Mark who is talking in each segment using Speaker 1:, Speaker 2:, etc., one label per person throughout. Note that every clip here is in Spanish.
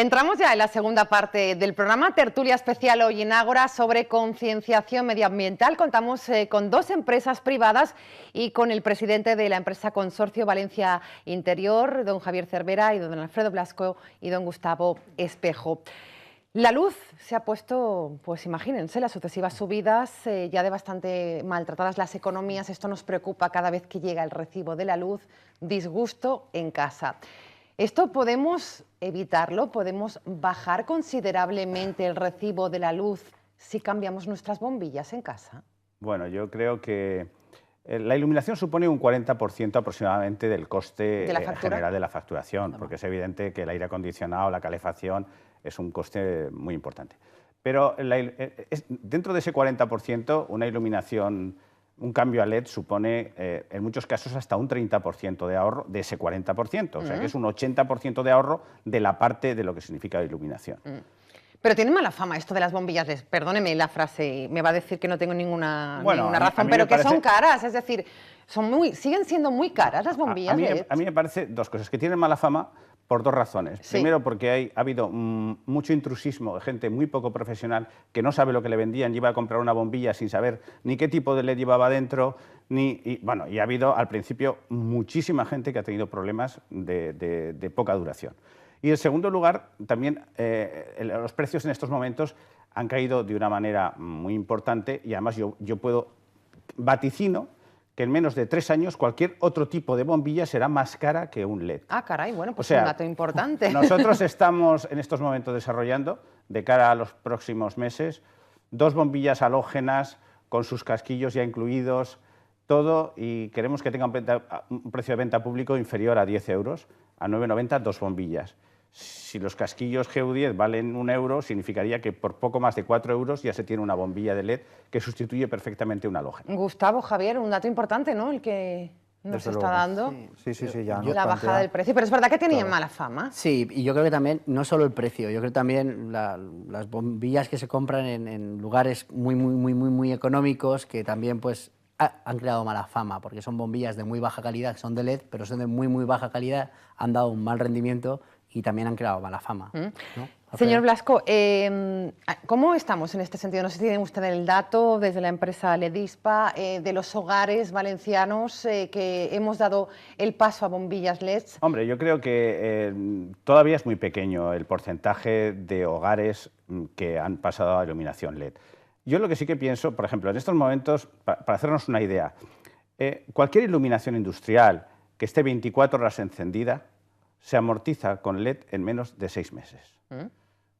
Speaker 1: Entramos ya en la segunda parte del programa, tertulia especial hoy en Ágora sobre concienciación medioambiental. Contamos con dos empresas privadas y con el presidente de la empresa Consorcio Valencia Interior, don Javier Cervera, y don Alfredo Blasco y don Gustavo Espejo. La luz se ha puesto, pues imagínense, las sucesivas subidas, ya de bastante maltratadas las economías. Esto nos preocupa cada vez que llega el recibo de la luz, disgusto en casa. ¿Esto podemos evitarlo? ¿Podemos bajar considerablemente el recibo de la luz si cambiamos nuestras bombillas en casa?
Speaker 2: Bueno, yo creo que la iluminación supone un 40% aproximadamente del coste general de la facturación, porque es evidente que el aire acondicionado, la calefacción, es un coste muy importante. Pero dentro de ese 40%, una iluminación, un cambio a LED supone en muchos casos hasta un 30% de ahorro de ese 40%, o sea que es un 80% de ahorro de la parte de lo que significa la iluminación.
Speaker 1: Pero tiene mala fama esto de las bombillas LED. Perdóneme la frase, me va a decir que no tengo ninguna razón, pero que son caras, es decir, siguen siendo muy caras las bombillas LED.
Speaker 2: A mí me parece dos cosas, que tienen mala fama por dos razones. Sí. Primero, porque ha habido mucho intrusismo de gente muy poco profesional que no sabe lo que le vendían, iba a comprar una bombilla sin saber ni qué tipo de LED llevaba dentro, y ha habido al principio muchísima gente que ha tenido problemas de poca duración. Y en segundo lugar, también los precios en estos momentos han caído de una manera muy importante y además yo vaticino que en menos de 3 años cualquier otro tipo de bombilla será más cara que un LED.
Speaker 1: Ah, caray, bueno, pues es un dato importante.
Speaker 2: Nosotros estamos en estos momentos desarrollando, de cara a los próximos meses, 2 bombillas halógenas con sus casquillos ya incluidos, todo, y queremos que tenga un precio de venta público inferior a 10 euros, a 9,90 2 bombillas. Si los casquillos GU10 valen 1 euro, significaría que por poco más de 4 euros ya se tiene una bombilla de LED que sustituye perfectamente un halógeno.
Speaker 1: Gustavo, Javier, un dato importante, ¿no?, el que nos está dando.
Speaker 3: Sí, ya
Speaker 1: la bajada del precio, pero es verdad que tenían mala fama.
Speaker 4: Sí, y yo creo que también, no solo el precio, yo creo también las bombillas que se compran en lugares muy económicos, que también pues han creado mala fama, porque son bombillas de muy baja calidad, son de LED, pero son de muy baja calidad, han dado un mal rendimiento y también han creado mala fama. ¿No?
Speaker 1: Señor Blasco, ¿cómo estamos en este sentido? No sé si tiene usted el dato desde la empresa Ledispa de los hogares valencianos que hemos dado el paso a bombillas LED.
Speaker 2: Hombre, yo creo que todavía es muy pequeño el porcentaje de hogares que han pasado a iluminación LED. Yo lo que sí que pienso, por ejemplo, en estos momentos, para hacernos una idea, cualquier iluminación industrial que esté 24 horas encendida se amortiza con LED en menos de 6 meses.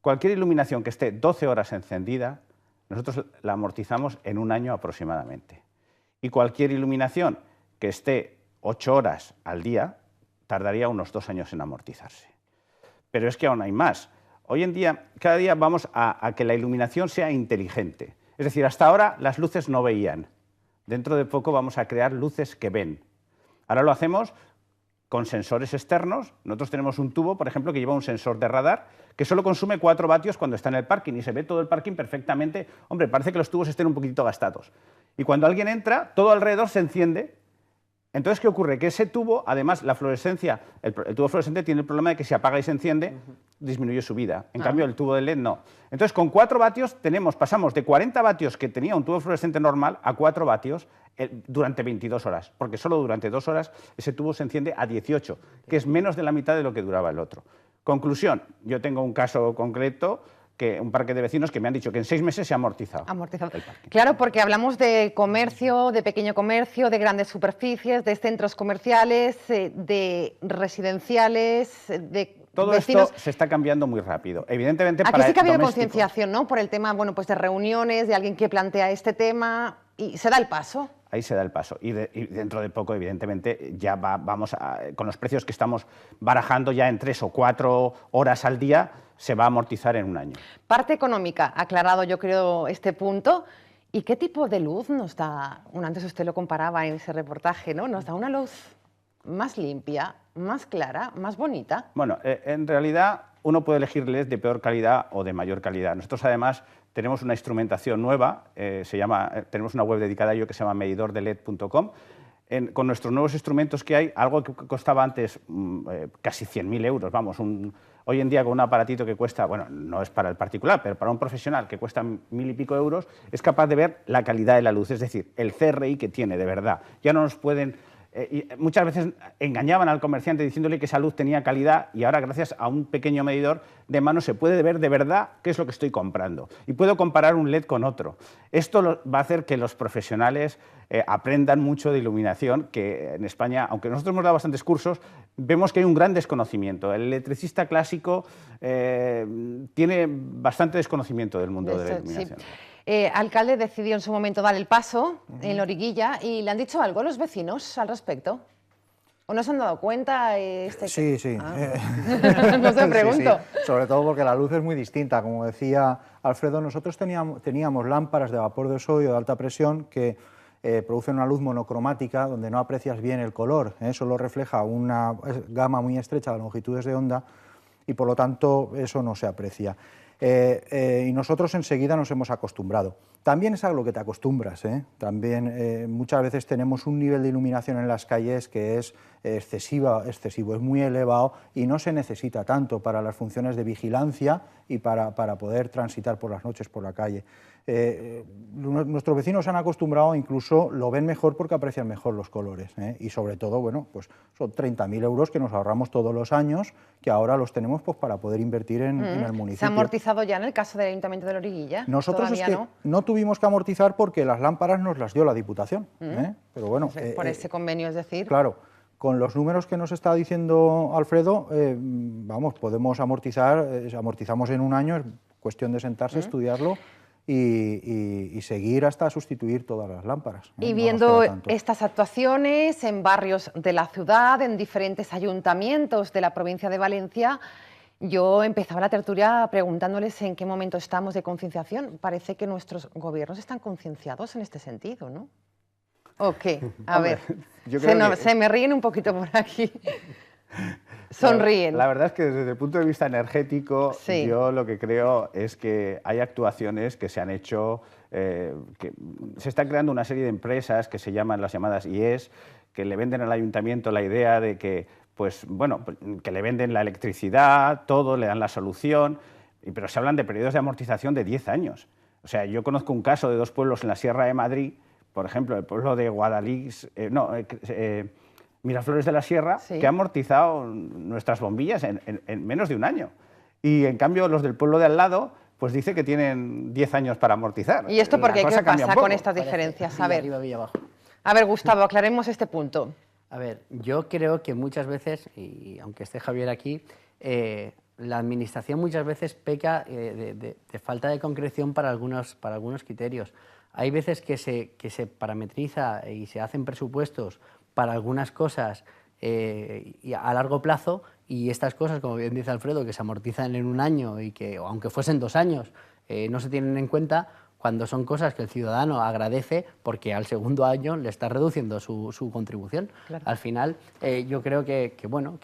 Speaker 2: Cualquier iluminación que esté 12 horas encendida, nosotros la amortizamos en 1 año aproximadamente. Y cualquier iluminación que esté 8 horas al día, tardaría unos 2 años en amortizarse. Pero es que aún hay más. Hoy en día, cada día vamos a que la iluminación sea inteligente. Es decir, hasta ahora las luces no veían. Dentro de poco vamos a crear luces que ven. Ahora lo hacemos con sensores externos. Nosotros tenemos un tubo, por ejemplo, que lleva un sensor de radar que solo consume 4 vatios cuando está en el parking y se ve todo el parking perfectamente. Hombre, parece que los tubos estén un poquito gastados. Y cuando alguien entra, todo alrededor se enciende. Entonces, ¿qué ocurre? Que ese tubo, además, la fluorescencia, el tubo fluorescente tiene el problema de que si apaga y se enciende, disminuye su vida. En cambio, el tubo de LED no. Entonces, con 4 vatios pasamos de 40 vatios que tenía un tubo fluorescente normal a 4 vatios durante 22 horas, porque solo durante 2 horas ese tubo se enciende a 18, que es menos de la mitad de lo que duraba el otro. Conclusión, yo tengo un caso concreto, un parque de vecinos que me han dicho que en 6 meses se ha amortizado.
Speaker 1: Claro, porque hablamos de comercio, de pequeño comercio, de grandes superficies, de centros comerciales, de residenciales, de
Speaker 2: todo
Speaker 1: vecinos.
Speaker 2: Esto se está cambiando muy rápido. Evidentemente,
Speaker 1: aquí sí que ha habido concienciación, ¿no?, por el tema, bueno, pues de reuniones, de alguien que plantea este tema y se da el paso.
Speaker 2: Ahí se da el paso y dentro de poco, evidentemente, ya vamos con los precios que estamos barajando ya en 3 o 4 horas al día, se va a amortizar en 1 año.
Speaker 1: Parte económica, aclarado yo creo este punto. ¿Y qué tipo de luz nos da? Antes usted lo comparaba en ese reportaje, ¿no? Nos da una luz más limpia, más clara, más bonita.
Speaker 2: Bueno, en realidad uno puede elegir LED de peor calidad o de mayor calidad. Nosotros además tenemos una instrumentación nueva, tenemos una web dedicada a ello que se llama medidordeled.com, con nuestros nuevos instrumentos que hay, algo que costaba antes casi 100.000 euros, vamos, hoy en día con un aparatito que cuesta, bueno, no es para el particular, pero para un profesional que cuesta 1.000 y pico euros, es capaz de ver la calidad de la luz, es decir, el CRI que tiene de verdad. Ya no nos pueden... y muchas veces engañaban al comerciante diciéndole que esa luz tenía calidad y ahora gracias a un pequeño medidor de mano se puede ver de verdad qué es lo que estoy comprando y puedo comparar un LED con otro. Esto va a hacer que los profesionales aprendan mucho de iluminación, que en España, aunque nosotros hemos dado bastantes cursos, vemos que hay un gran desconocimiento. El electricista clásico tiene bastante desconocimiento del mundo de la iluminación.
Speaker 1: Sí. Alcalde decidió en su momento dar el paso en Loriguilla y ¿le han dicho algo a los vecinos al respecto? ¿O no se han dado cuenta?
Speaker 3: Sí, sí.
Speaker 1: No se pregunto.
Speaker 3: Sí, sí. Sobre todo porque la luz es muy distinta. Como decía Alfredo, nosotros teníamos lámparas de vapor de sodio de alta presión que producen una luz monocromática donde no aprecias bien el color, solo refleja una gama muy estrecha de longitudes de onda y por lo tanto eso no se aprecia. Y nosotros enseguida nos hemos acostumbrado. También es a lo que te acostumbras, También muchas veces tenemos un nivel de iluminación en las calles que es excesivo, es muy elevado y no se necesita tanto para las funciones de vigilancia y para poder transitar por las noches por la calle. Nuestros vecinos se han acostumbrado, incluso lo ven mejor porque aprecian mejor los colores, y sobre todo, bueno, pues son 30.000 euros que nos ahorramos todos los años, que ahora los tenemos pues para poder invertir en el municipio.
Speaker 1: ¿Se ha amortizado ya en el caso del Ayuntamiento de Loriguilla?
Speaker 3: Nosotros es que no tuvimos que amortizar porque las lámparas nos las dio la Diputación, pero bueno...
Speaker 1: por ese convenio, es decir...
Speaker 3: Claro, con los números que nos está diciendo Alfredo, vamos, podemos amortizar, amortizamos en un año, es cuestión de sentarse, estudiarlo, y seguir hasta sustituir todas las lámparas.
Speaker 1: Y viendo estas actuaciones en barrios de la ciudad, en diferentes ayuntamientos de la provincia de Valencia, yo empezaba la tertulia preguntándoles en qué momento estamos de concienciación. Parece que nuestros gobiernos están concienciados en este sentido, ¿no? ¿O qué? A ver, se me ríen un poquito por aquí. Sonríen.
Speaker 2: La verdad es que desde el punto de vista energético, sí, yo lo que creo es que hay actuaciones que se han hecho, que se están creando una serie de empresas que se llaman las llamadas IES, que le venden al ayuntamiento la idea de que, pues, bueno, que le venden la electricidad, todo, le dan la solución, pero se hablan de periodos de amortización de 10 años. O sea, yo conozco un caso de dos pueblos en la Sierra de Madrid, por ejemplo, el pueblo de Guadalix, Miraflores de la Sierra, sí, que ha amortizado nuestras bombillas en menos de un año. Y en cambio los del pueblo de al lado, pues dice que tienen 10 años para amortizar.
Speaker 1: ¿Y esto por qué? ¿Qué pasa con estas diferencias? A ver, Gustavo, aclaremos este punto.
Speaker 4: A ver, yo creo que muchas veces, y aunque esté Javier aquí, la administración muchas veces peca de falta de concreción para algunos criterios. Hay veces que se parametriza y se hacen presupuestos para algunas cosas y a largo plazo, y estas cosas, como bien dice Alfredo, que se amortizan en un año y que, aunque fuesen 2 años, no se tienen en cuenta cuando son cosas que el ciudadano agradece porque al segundo año le está reduciendo su contribución. Claro. Al final, yo creo que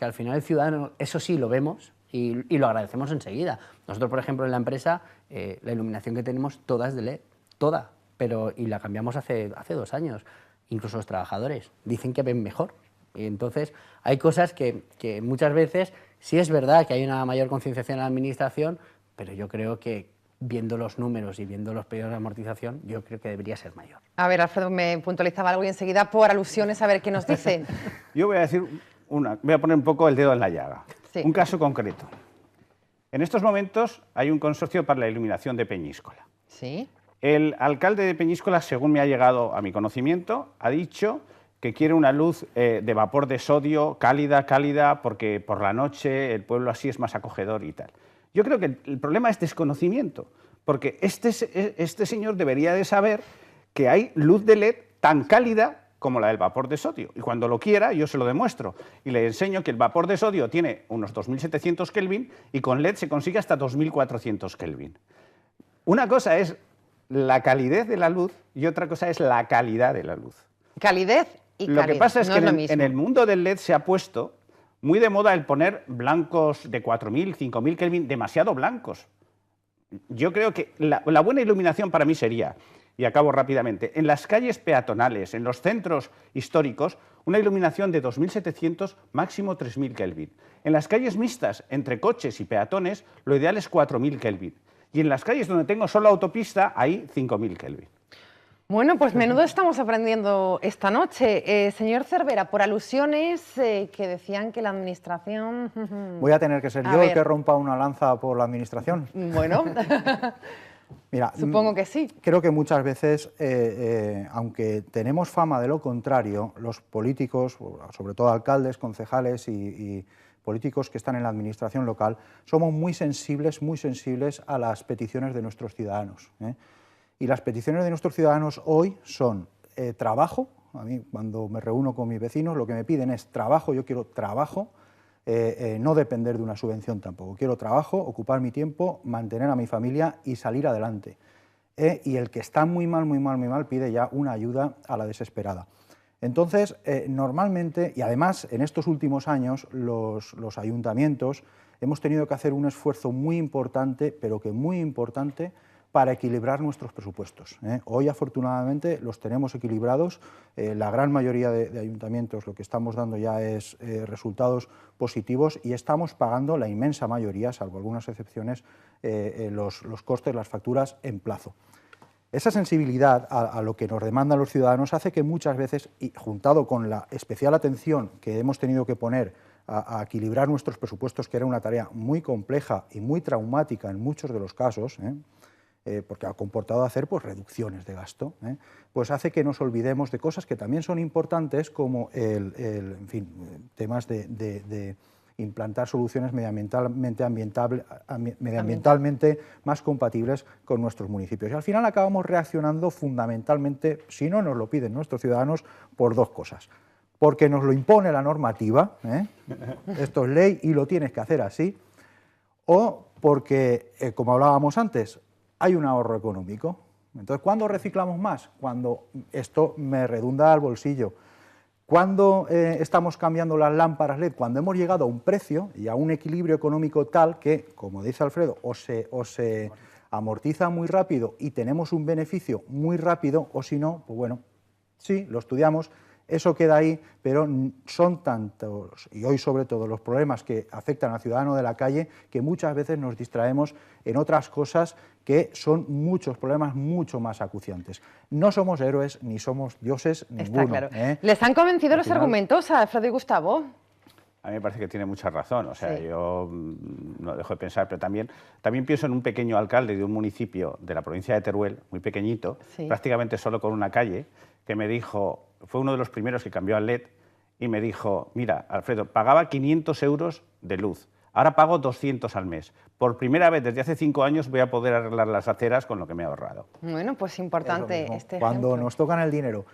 Speaker 4: al final el ciudadano, eso sí lo vemos y lo agradecemos enseguida. Nosotros, por ejemplo, en la empresa, la iluminación que tenemos toda es de LED, toda, y la cambiamos hace 2 años. Incluso los trabajadores dicen que ven mejor. Y entonces hay cosas que muchas veces sí es verdad que hay una mayor concienciación en la administración, pero yo creo que viendo los números y viendo los periodos de amortización, yo creo que debería ser mayor.
Speaker 1: A ver, Alfredo me puntualizaba algo y enseguida por alusiones a ver qué nos dicen.
Speaker 2: Yo voy a poner un poco el dedo en la llaga. Sí. Un caso concreto. En estos momentos hay un consorcio para la iluminación de Peñíscola.
Speaker 1: Sí.
Speaker 2: El alcalde de Peñíscola, según me ha llegado a mi conocimiento, ha dicho que quiere una luz de vapor de sodio cálida, porque por la noche el pueblo así es más acogedor y tal. Yo creo que el problema es desconocimiento, porque este señor debería de saber que hay luz de LED tan cálida como la del vapor de sodio. Y cuando lo quiera, yo se lo demuestro. Y le enseño que el vapor de sodio tiene unos 2.700 Kelvin y con LED se consigue hasta 2.400 Kelvin. Una cosa es la calidez de la luz y otra cosa es la calidad de la luz.
Speaker 1: Calidez y calidad.
Speaker 2: Lo que pasa es que en el mundo del LED se ha puesto muy de moda el poner blancos de 4.000, 5.000 Kelvin, demasiado blancos. Yo creo que la buena iluminación para mí sería Y acabo rápidamente. En las calles peatonales, en los centros históricos, una iluminación de 2700, máximo 3000 Kelvin. En las calles mixtas, entre coches y peatones, lo ideal es 4000 Kelvin. Y en las calles donde tengo solo autopista, hay 5000 Kelvin.
Speaker 1: Bueno, pues menudo estamos aprendiendo esta noche. Señor Cervera, por alusiones que decían que la Administración...
Speaker 3: Voy a tener que ser yo el que rompa una lanza por la Administración.
Speaker 1: Bueno,
Speaker 3: mira,
Speaker 1: supongo que sí.
Speaker 3: Creo que muchas veces, aunque tenemos fama de lo contrario, los políticos, sobre todo alcaldes, concejales y políticos que están en la administración local, somos muy sensibles a las peticiones de nuestros ciudadanos. Y las peticiones de nuestros ciudadanos hoy son trabajo. A mí, cuando me reúno con mis vecinos, lo que me piden es trabajo. Yo quiero trabajo, no depender de una subvención tampoco. Quiero trabajo, ocupar mi tiempo, mantener a mi familia y salir adelante. Y el que está muy mal, pide ya una ayuda a la desesperada. Entonces, normalmente, y además en estos últimos años, los ayuntamientos hemos tenido que hacer un esfuerzo muy importante, pero que muy importante, para equilibrar nuestros presupuestos. Hoy, afortunadamente, los tenemos equilibrados. La gran mayoría de ayuntamientos lo que estamos dando ya es resultados positivos y estamos pagando la inmensa mayoría, salvo algunas excepciones, los costes, las facturas en plazo. Esa sensibilidad a lo que nos demandan los ciudadanos hace que muchas veces, y juntado con la especial atención que hemos tenido que poner a equilibrar nuestros presupuestos, que era una tarea muy compleja y muy traumática en muchos de los casos, porque ha comportado hacer pues, reducciones de gasto, pues hace que nos olvidemos de cosas que también son importantes, como en fin, temas de implantar soluciones medioambientalmente más compatibles con nuestros municipios. Y al final acabamos reaccionando fundamentalmente, si no nos lo piden nuestros ciudadanos, por dos cosas. Porque nos lo impone la normativa, esto es ley y lo tienes que hacer así, o porque, como hablábamos antes, hay un ahorro económico. Entonces, ¿cuándo reciclamos más? Cuando esto me redunda al bolsillo. ¿Cuándo estamos cambiando las lámparas LED? Cuando hemos llegado a un precio y a un equilibrio económico tal que, como dice Alfredo, o se amortiza muy rápido y tenemos un beneficio muy rápido, o si no, pues bueno, sí, lo estudiamos, eso queda ahí, pero son tantos, y hoy sobre todo, los problemas que afectan al ciudadano de la calle, que muchas veces nos distraemos en otras cosas que son muchos problemas mucho más acuciantes. No somos héroes, ni somos dioses, ninguno.
Speaker 1: Está claro. ¿Les han convencido los argumentos a Alfredo y Gustavo?
Speaker 2: A mí me parece que tiene mucha razón, o sea, sí. Yo no dejo de pensar, pero también pienso en un pequeño alcalde de un municipio de la provincia de Teruel, muy pequeñito, sí, prácticamente solo con una calle, que me dijo, fue uno de los primeros que cambió al LED, y me dijo, mira, Alfredo, pagaba 500 euros de luz, ahora pago 200 al mes. Por primera vez desde hace 5 años voy a poder arreglar las aceras con lo que me he ahorrado.
Speaker 1: Bueno, pues importante este
Speaker 3: Cuando
Speaker 1: ejemplo.
Speaker 3: nos tocan el dinero,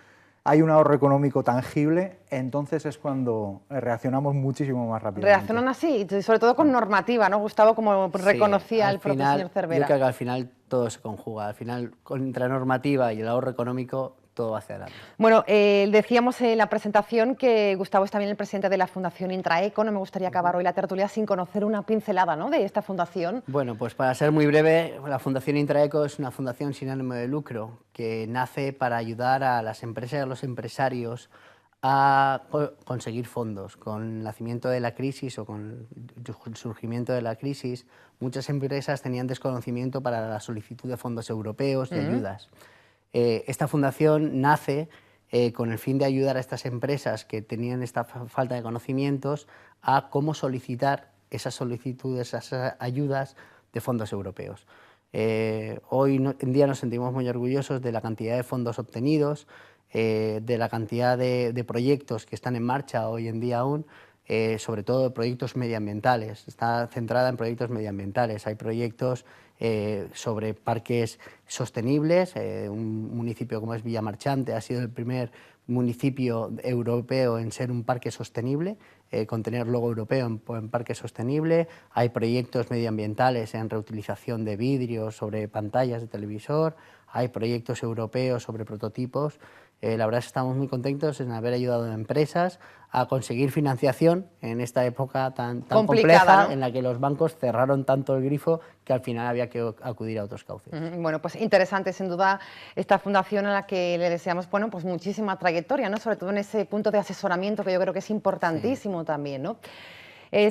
Speaker 3: hay un ahorro económico tangible, entonces es cuando reaccionamos muchísimo más rápido.
Speaker 1: Reaccionan así, sobre todo con normativa, ¿no, Gustavo? Como reconocía el propio señor Cervera.
Speaker 4: Yo creo que al final todo se conjuga, al final entre normativa y el ahorro económico todo va hacia adelante.
Speaker 1: Bueno, decíamos en la presentación que Gustavo es también el presidente de la Fundación Intraeco. No me gustaría acabar hoy la tertulia sin conocer una pincelada, ¿no?, de esta fundación.
Speaker 4: Bueno, pues para ser muy breve, la Fundación Intraeco es una fundación sin ánimo de lucro que nace para ayudar a las empresas y a los empresarios a conseguir fondos. Con el nacimiento de la crisis o con el surgimiento de la crisis, muchas empresas tenían desconocimiento para la solicitud de fondos europeos, de ayudas. Esta fundación nace con el fin de ayudar a estas empresas que tenían esta falta de conocimientos a cómo solicitar esas solicitudes, esas ayudas de fondos europeos. Hoy en día nos sentimos muy orgullosos de la cantidad de fondos obtenidos, de la cantidad de proyectos que están en marcha hoy en día aún, sobre todo de proyectos medioambientales. Está centrada en proyectos medioambientales. Hay proyectos sobre parques sostenibles. Un municipio como es Villamarchante ha sido el primer municipio europeo en ser un parque sostenible, con tener logo europeo en parque sostenible. Hay proyectos medioambientales en reutilización de vidrios sobre pantallas de televisor. hay proyectos europeos sobre prototipos. La verdad es que estamos muy contentos en haber ayudado a empresas a conseguir financiación en esta época tan compleja, ¿no?, en la que los bancos cerraron tanto el grifo que al final había que acudir a otros cauces.
Speaker 1: Bueno, pues interesante sin duda esta fundación a la que le deseamos, bueno, pues muchísima trayectoria, ¿no?, sobre todo en ese punto de asesoramiento que yo creo que es importantísimo también, ¿no?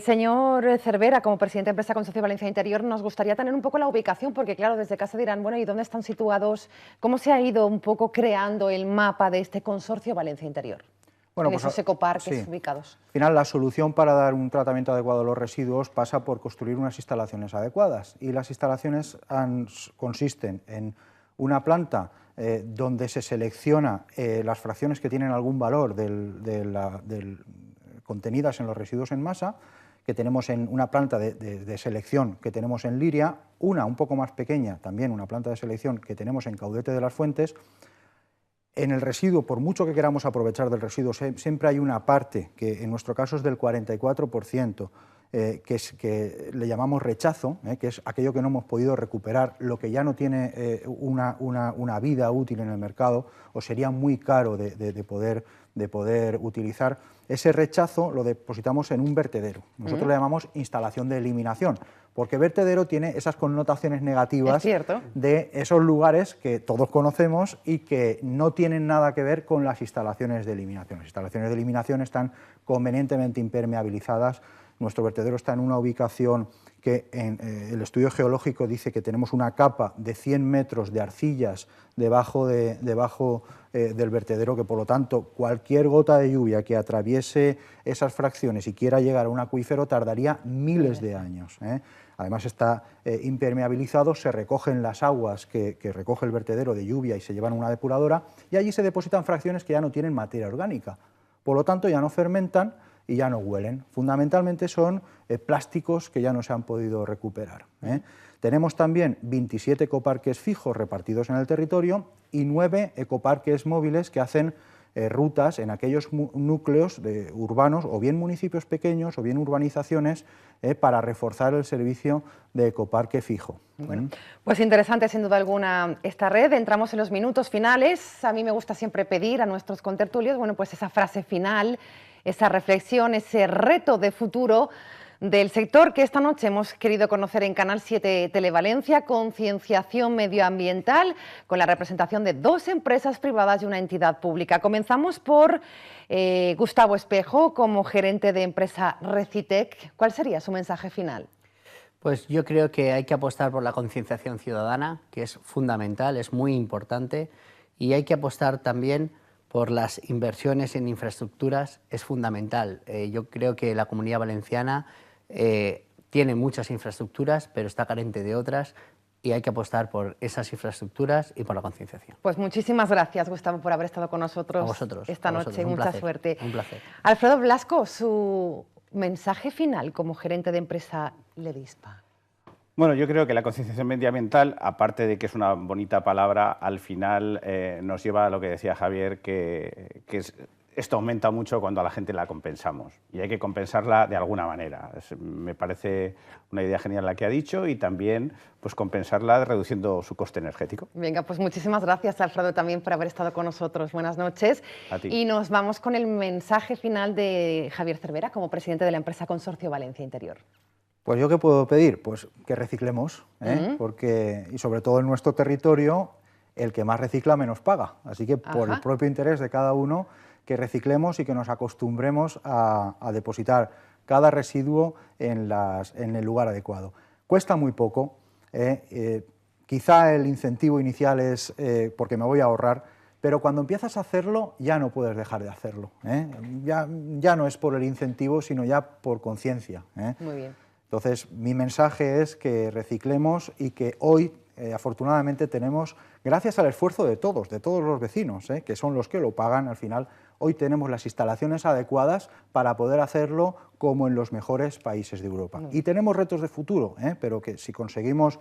Speaker 1: Señor Cervera, como presidente de Empresa Consorcio Valencia Interior, nos gustaría tener un poco la ubicación, porque claro, desde casa dirán, bueno, ¿y dónde están situados? ¿Cómo se ha ido un poco creando el mapa de este Consorcio Valencia Interior? Bueno, en esos ecoparques ubicados.
Speaker 3: Al final, la solución para dar un tratamiento adecuado a los residuos pasa por construir unas instalaciones adecuadas, y las instalaciones consisten en una planta donde se selecciona las fracciones que tienen algún valor contenidas en los residuos en masa, que tenemos en una planta de selección que tenemos en Liria, una un poco más pequeña, también una planta de selección que tenemos en Caudete de las Fuentes. En el residuo, por mucho que queramos aprovechar del residuo, siempre hay una parte, que en nuestro caso es del 44%, que le llamamos rechazo, que es aquello que no hemos podido recuperar, lo que ya no tiene una vida útil en el mercado o sería muy caro de poder utilizar. Ese rechazo lo depositamos en un vertedero. Nosotros le llamamos instalación de eliminación, porque vertedero tiene esas connotaciones negativas de esos lugares que todos conocemos y que no tienen nada que ver con las instalaciones de eliminación. Las instalaciones de eliminación están convenientemente impermeabilizadas. Nuestro vertedero está en una ubicación que en el estudio geológico dice que tenemos una capa de 100 metros de arcillas debajo del vertedero, que por lo tanto cualquier gota de lluvia que atraviese esas fracciones y quiera llegar a un acuífero tardaría miles de años. Además está impermeabilizado, se recogen las aguas que recoge el vertedero de lluvia y se llevan a una depuradora, y allí se depositan fracciones que ya no tienen materia orgánica, por lo tanto ya no fermentan y ya no huelen. Fundamentalmente son plásticos que ya no se han podido recuperar. Tenemos también 27 ecoparques fijos repartidos en el territorio y 9 ecoparques móviles que hacen rutas en aquellos núcleos urbanos, o bien municipios pequeños o bien urbanizaciones, para reforzar el servicio de ecoparque fijo.
Speaker 1: Bueno, pues interesante sin duda alguna esta red. Entramos en los minutos finales. A mí me gusta siempre pedir a nuestros contertulios, bueno, pues esa frase final, esa reflexión, ese reto de futuro del sector que esta noche hemos querido conocer en Canal 7 Televalencia, concienciación medioambiental, con la representación de 2 empresas privadas y una entidad pública. Comenzamos por Gustavo Espejo, como gerente de empresa Recitec. ¿Cuál sería su mensaje final?
Speaker 4: Pues yo creo que hay que apostar por la concienciación ciudadana, que es fundamental, es muy importante, y hay que apostar también por las inversiones en infraestructuras, es fundamental. Yo creo que la Comunidad Valenciana tiene muchas infraestructuras, pero está carente de otras, y hay que apostar por esas infraestructuras y por la concienciación.
Speaker 1: Pues muchísimas gracias, Gustavo, por haber estado con nosotros esta noche. Mucha suerte.
Speaker 4: Un placer.
Speaker 1: Alfredo Blasco, su mensaje final como gerente de empresa Ledispa.
Speaker 2: Bueno, yo creo que la concienciación medioambiental, aparte de que es una bonita palabra, al final nos lleva a lo que decía Javier, que esto aumenta mucho cuando a la gente la compensamos, y hay que compensarla de alguna manera. Me parece una idea genial la que ha dicho, y también pues compensarla reduciendo su coste energético.
Speaker 1: Venga, pues muchísimas gracias, Alfredo, también por haber estado con nosotros. Buenas noches.
Speaker 2: A ti.
Speaker 1: Y nos vamos con el mensaje final de Javier Cervera, como presidente de la empresa Consorcio Valencia Interior.
Speaker 3: Pues yo, ¿qué puedo pedir? Pues que reciclemos, porque, y sobre todo en nuestro territorio, el que más recicla menos paga. Así que por el propio interés de cada uno, que reciclemos y que nos acostumbremos a depositar cada residuo en el lugar adecuado. Cuesta muy poco, quizá el incentivo inicial es porque me voy a ahorrar, pero cuando empiezas a hacerlo ya no puedes dejar de hacerlo. Ya no es por el incentivo, sino ya por conciencia.
Speaker 1: Muy bien.
Speaker 3: Entonces, mi mensaje es que reciclemos y que hoy, afortunadamente, tenemos, gracias al esfuerzo de todos los vecinos, que son los que lo pagan al final, hoy tenemos las instalaciones adecuadas para poder hacerlo como en los mejores países de Europa. Y tenemos retos de futuro, pero que si conseguimos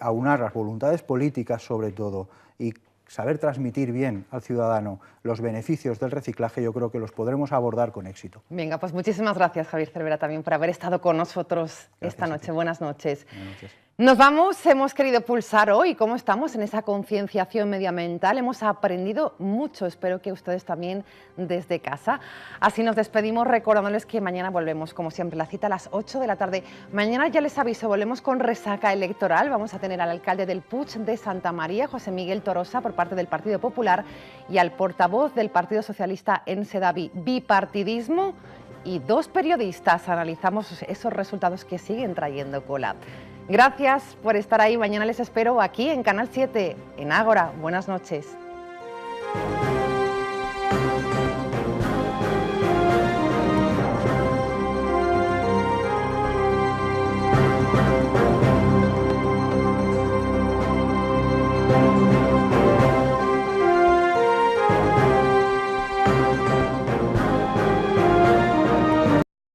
Speaker 3: aunar las voluntades políticas, sobre todo, y saber transmitir bien al ciudadano los beneficios del reciclaje, yo creo que los podremos abordar con éxito.
Speaker 1: Venga, pues muchísimas gracias, Javier Cervera, también por haber estado con nosotros esta noche. Buenas noches.
Speaker 3: Buenas noches.
Speaker 1: Nos vamos, hemos querido pulsar hoy cómo estamos en esa concienciación medioambiental. Hemos aprendido mucho, espero que ustedes también desde casa. Así nos despedimos recordándoles que mañana volvemos, como siempre, la cita a las 8 de la tarde. Mañana ya les aviso, volvemos con resaca electoral. Vamos a tener al alcalde del Puig de Santa María, José Miguel Torosa, por parte del Partido Popular, y al portavoz del Partido Socialista en Sedaví. Bipartidismo y 2 periodistas. Analizamos esos resultados que siguen trayendo cola. Gracias por estar ahí. Mañana les espero aquí en Canal 7, en Ágora. Buenas noches.